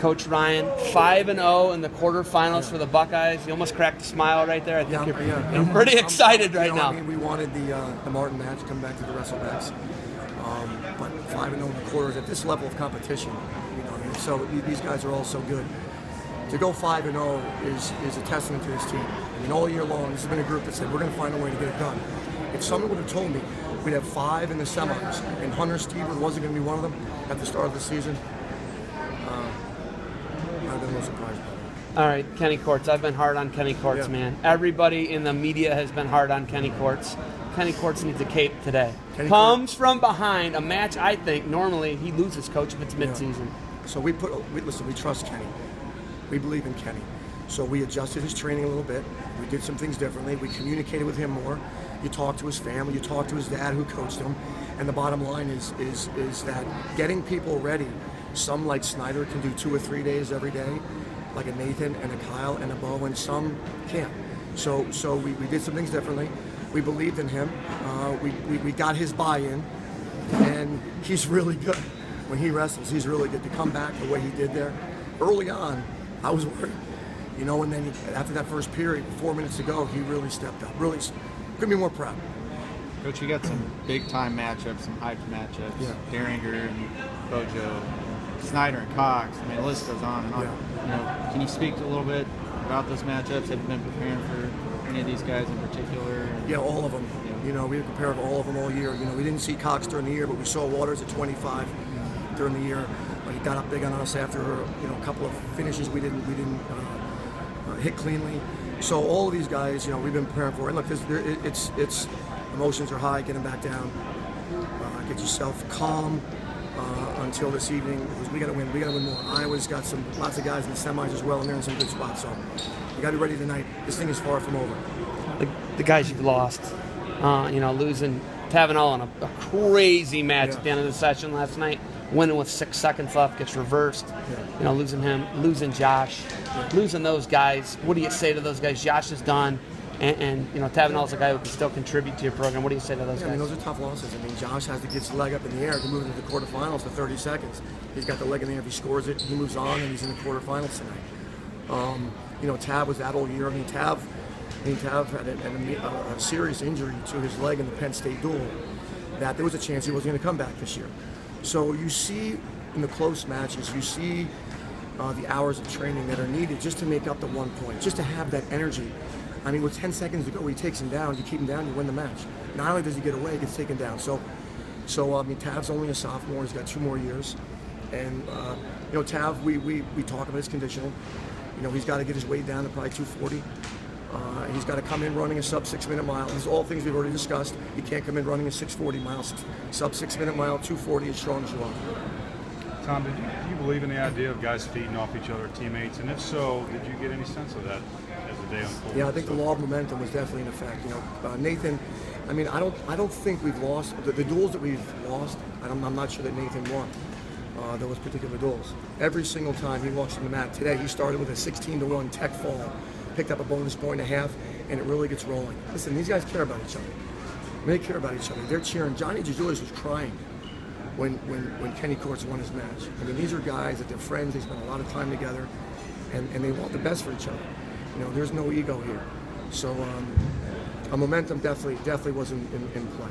Coach Ryan, 5-0 in the quarterfinals for the Buckeyes. You almost cracked a smile right there. I think you're pretty excited right now. I mean, we wanted the Martin match to come back to the WrestleBacks, but 5-0 in the quarters at this level of competition, you know. I mean, so these guys are all so good. To go 5-0 is a testament to this team. I mean, all year long, this has been a group that said we're going to find a way to get it done. If someone would have told me we'd have 5 in the semis and Hunter Stever wasn't going to be one of them at the start of the season, I'd have been a little surprised by that. All right, Kenny Courts. I've been hard on Kenny Courts, man. Everybody in the media has been hard on Kenny Courts. Kenny Courts needs a cape today. Comes from behind a match. I think normally he loses, coach, if it's midseason. So we trust Kenny. We believe in Kenny. So we adjusted his training a little bit. We did some things differently. We communicated with him more. You talk to his family. You talk to his dad who coached him. And the bottom line is that getting people ready. Some, like Snyder, can do 2 or 3 days every day, like a Nathan and a Kyle and a Bo, and some can't. So we did some things differently. We believed in him. We got his buy-in, and he's really good. When he wrestles, he's really good. To come back the way he did there, early on, I was worried. You know, and then after that first period, 4 minutes to go, he really stepped up. Really couldn't be more proud. Coach, you got some big-time matchups, some hyped matchups. Yeah. Derringer and Bojo, Snyder and Cox. I mean, the list goes on and on. Yeah. You know, can you speak a little bit about those matchups? Have you been preparing for any of these guys in particular? Yeah, all of them. Yeah. You know, we prepared for all of them all year. You know, we didn't see Cox during the year, but we saw Waters at 25 during the year. But he got up big on us after a couple of finishes we didn't hit cleanly. So all of these guys, you know, we've been preparing for. And look, it's emotions are high. Get them back down. Get yourself calm until this evening. Because we got to win. We got to win more. Iowa's got lots of guys in the semis as well, and they're in some good spots. So we got to be ready tonight. This thing is far from over. The guys you've lost, losing Tavenel in a crazy match at the end of the session last night, winning with 6 seconds left, gets reversed. You know, losing him, losing Josh, losing those guys. What do you say to those guys? Josh is done, and Tavenel's a guy who can still contribute to your program. What do you say to those guys? I mean, those are tough losses. I mean, Josh has to get his leg up in the air to move into the quarterfinals to 30 seconds. He's got the leg in the air. If he scores it, he moves on, and he's in the quarterfinals tonight. Tav was that all year. I mean, Tav had a serious injury to his leg in the Penn State duel that there was a chance he wasn't going to come back this year. So you see in the close matches, you see the hours of training that are needed just to make up the 1 point, just to have that energy. I mean, with 10 seconds to go, he takes him down, you keep him down, you win the match. Not only does he get away, he gets taken down. So I mean, Tav's only a sophomore, he's got 2 more years. And, Tav, we talk about his conditioning. You know, he's got to get his weight down to probably 240. He's got to come in running a sub 6 minute mile. These are all things we've already discussed. He can't come in running a 640 mile, sub 6 minute mile, 240 as strong as you are. Tom, do you believe in the idea of guys feeding off each other, teammates? And if so, did you get any sense of that as the day unfolded? Yeah, I think the law of momentum was definitely in effect. Nathan, I mean, I don't think we've lost the duels that we've lost. I'm not sure that Nathan won those particular duels. Every single time he walks in the mat. Today he started with a 16-1 tech fall, picked up a bonus point and a half, and it really gets rolling. Listen, these guys care about each other. They care about each other. They're cheering. Johnny Giulius was crying when Kenny Courts won his match. I mean, these are guys that they're friends. They spend a lot of time together, and they want the best for each other. You know, there's no ego here. So, a momentum definitely was in play.